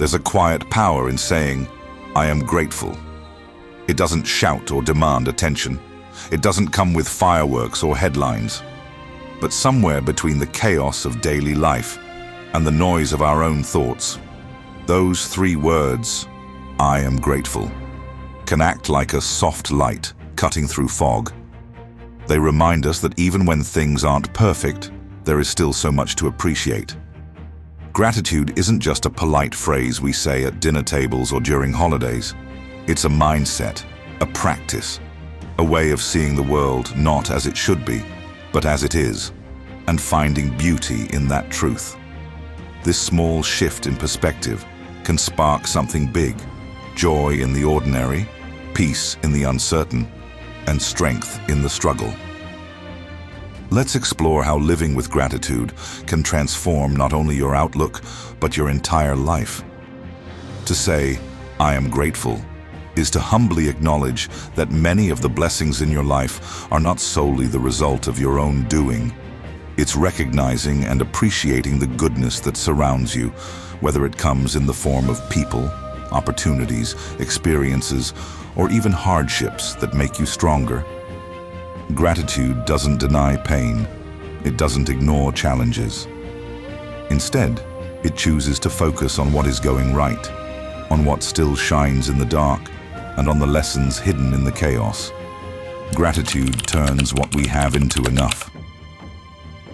There's a quiet power in saying, I am grateful. It doesn't shout or demand attention. It doesn't come with fireworks or headlines. But somewhere between the chaos of daily life and the noise of our own thoughts, those three words, I am grateful, can act like a soft light cutting through fog. They remind us that even when things aren't perfect, there is still so much to appreciate. Gratitude isn't just a polite phrase we say at dinner tables or during holidays. It's a mindset, a practice, a way of seeing the world not as it should be, but as it is, and finding beauty in that truth. This small shift in perspective can spark something big: joy in the ordinary, peace in the uncertain, and strength in the struggle. Let's explore how living with gratitude can transform not only your outlook, but your entire life. To say, I am grateful, is to humbly acknowledge that many of the blessings in your life are not solely the result of your own doing. It's recognizing and appreciating the goodness that surrounds you, whether it comes in the form of people, opportunities, experiences, or even hardships that make you stronger. Gratitude doesn't deny pain. It doesn't ignore challenges. Instead, it chooses to focus on what is going right, on what still shines in the dark, and on the lessons hidden in the chaos. Gratitude turns what we have into enough.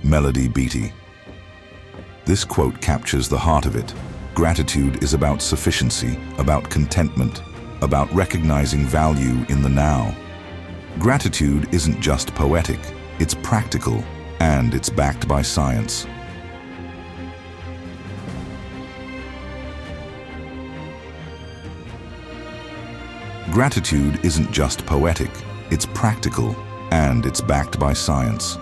Melody Beattie. This quote captures the heart of it. Gratitude is about sufficiency, about contentment, about recognizing value in the now. Gratitude isn't just poetic, it's practical, and it's backed by science. Gratitude isn't just poetic, it's practical, and it's backed by science.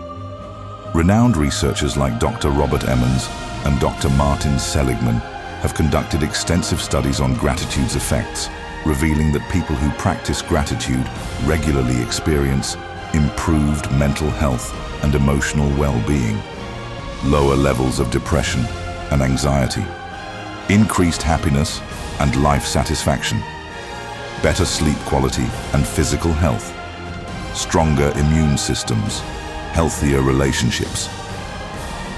Renowned researchers like Dr. Robert Emmons and Dr. Martin Seligman have conducted extensive studies on gratitude's effects, revealing that people who practice gratitude regularly experience improved mental health and emotional well-being, lower levels of depression and anxiety, increased happiness and life satisfaction, better sleep quality and physical health, stronger immune systems, healthier relationships.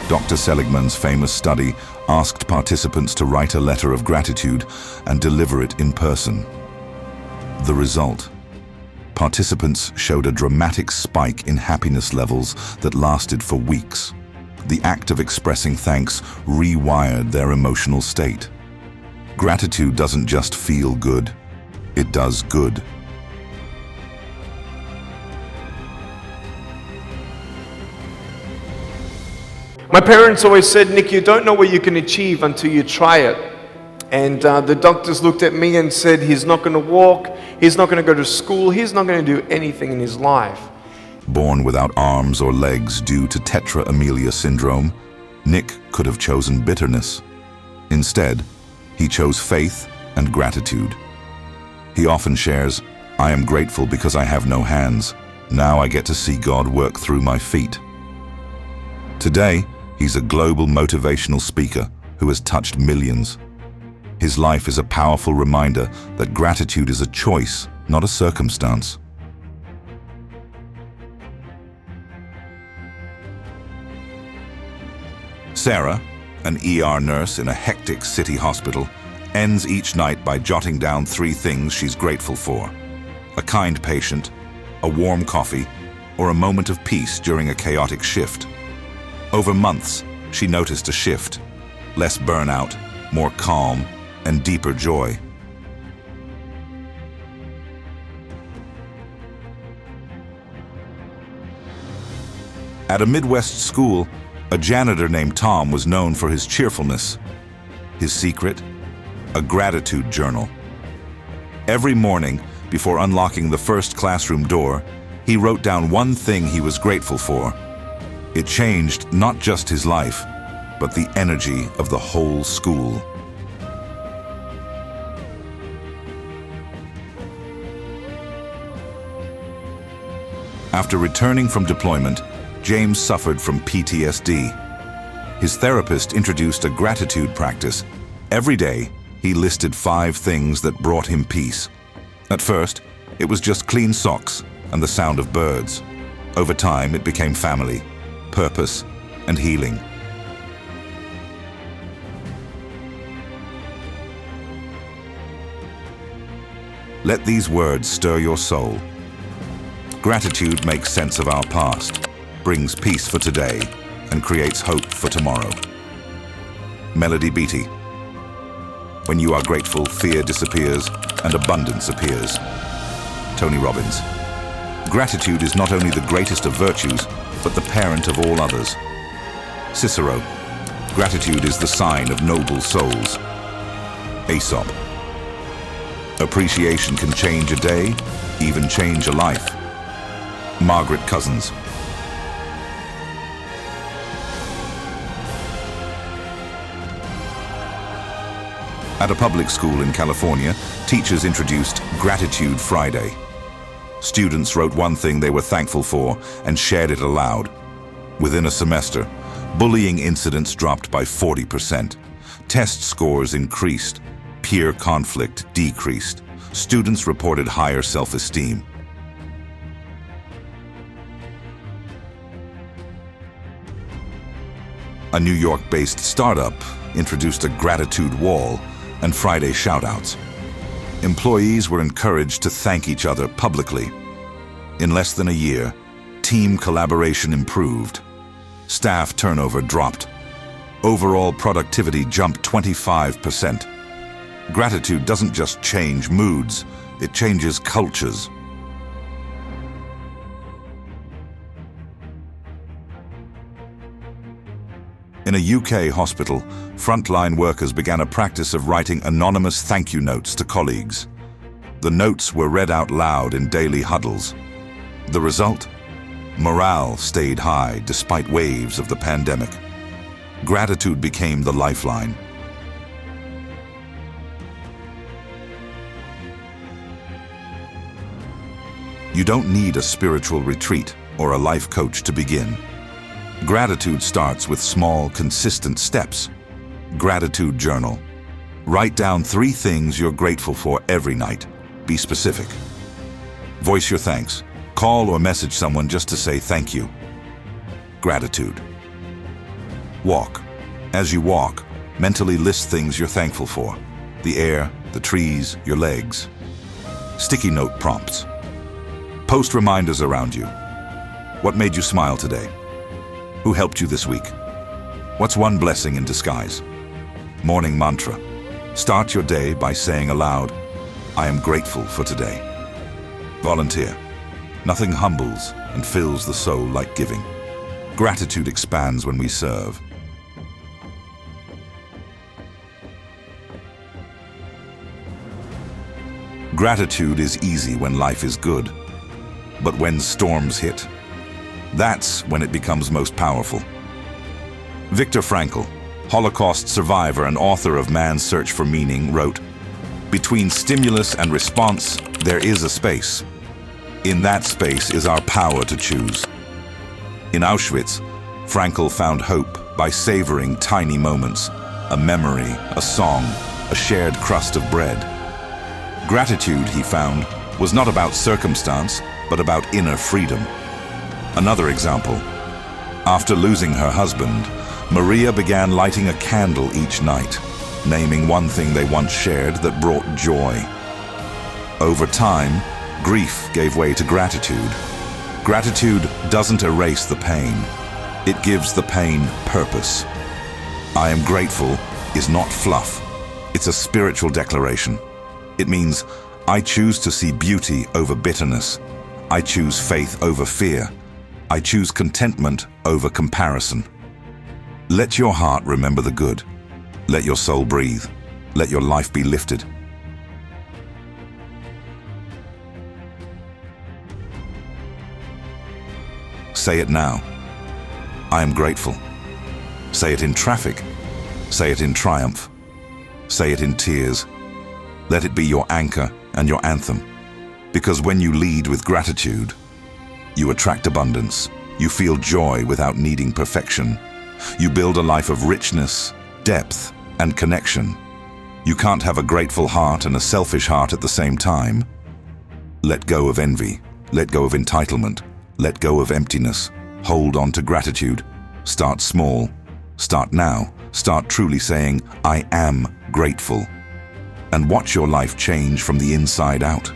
Dr. Seligman's famous study asked participants to write a letter of gratitude and deliver it in person. The result: participants showed a dramatic spike in happiness levels that lasted for weeks. The act of expressing thanks rewired their emotional state. Gratitude doesn't just feel good, it does good. My parents always said, Nick, you don't know what you can achieve until you try it. And the doctors looked at me and said, he's not going to walk, he's not going to go to school, he's not going to do anything in his life. Born without arms or legs due to tetra-amelia syndrome, Nick could have chosen bitterness. Instead, he chose faith and gratitude. He often shares, I am grateful because I have no hands. Now I get to see God work through my feet. Today, he's a global motivational speaker who has touched millions. His life is a powerful reminder that gratitude is a choice, not a circumstance. Sarah, an ER nurse in a hectic city hospital, ends each night by jotting down 3 things she's grateful for: a kind patient, a warm coffee, or a moment of peace during a chaotic shift. Over months, she noticed a shift: less burnout, more calm, and deeper joy. At a Midwest school, a janitor named Tom was known for his cheerfulness. His secret? A gratitude journal. Every morning, before unlocking the first classroom door, he wrote down one thing he was grateful for. It changed not just his life, but the energy of the whole school. After returning from deployment, James suffered from PTSD. His therapist introduced a gratitude practice. Every day, He listed 5 things that brought him peace. At first, it was just clean socks and the sound of birds. Over time, it became family, purpose, and healing. Let these words stir your soul. Gratitude makes sense of our past, brings peace for today, and creates hope for tomorrow. Melody Beatty. When you are grateful, fear disappears and abundance appears. Tony Robbins. Gratitude is not only the greatest of virtues, but the parent of all others. Cicero. Gratitude is the sign of noble souls. Aesop. Appreciation can change a day, even change a life. Margaret Cousins. At a public school in California, teachers introduced Gratitude Friday. Students wrote one thing they were thankful for and shared it aloud. Within a semester, bullying incidents dropped by 40%. Test scores increased. Peer conflict decreased. Students reported higher self-esteem. A New York-based startup introduced a gratitude wall and Friday shoutouts. Employees were encouraged to thank each other publicly. In less than a year, team collaboration improved. Staff turnover dropped. Overall productivity jumped 25%. Gratitude doesn't just change moods, it changes cultures. In a UK hospital, frontline workers began a practice of writing anonymous thank you notes to colleagues. The notes were read out loud in daily huddles. The result? Morale stayed high despite waves of the pandemic. Gratitude became the lifeline. You don't need a spiritual retreat or a life coach to begin. Gratitude starts with small, consistent steps. Gratitude journal. Write down 3 things you're grateful for every night. Be specific. Voice your thanks. Call or message someone just to say thank you. Gratitude. Walk. As you walk, mentally list things you're thankful for. The air, the trees, your legs. Sticky note prompts. Post reminders around you. What made you smile today? Who helped you this week? What's one blessing in disguise? Morning mantra. Start your day by saying aloud, I am grateful for today. Volunteer. Nothing humbles and fills the soul like giving. Gratitude expands when we serve. Gratitude is easy when life is good. But when storms hit, that's when it becomes most powerful. Viktor Frankl, Holocaust survivor and author of Man's Search for Meaning, wrote, "Between stimulus and response, there is a space. In that space is our power to choose." In Auschwitz, Frankl found hope by savoring tiny moments, a memory, a song, a shared crust of bread. Gratitude, he found, was not about circumstance, but about inner freedom. Another example. After losing her husband, Maria began lighting a candle each night, naming one thing they once shared that brought joy. Over time, grief gave way to gratitude. Gratitude doesn't erase the pain. It gives the pain purpose. I am grateful is not fluff. It's a spiritual declaration. It means I choose to see beauty over bitterness. I choose faith over fear. I choose contentment over comparison. Let your heart remember the good. Let your soul breathe. Let your life be lifted. Say it now. I am grateful. Say it in traffic. Say it in triumph. Say it in tears. Let it be your anchor and your anthem. Because when you lead with gratitude, you attract abundance. You feel joy without needing perfection. You build a life of richness, depth, and connection. You can't have a grateful heart and a selfish heart at the same time. Let go of envy. Let go of entitlement. Let go of emptiness. Hold on to gratitude. Start small. Start now. Start truly saying, I am grateful. And watch your life change from the inside out.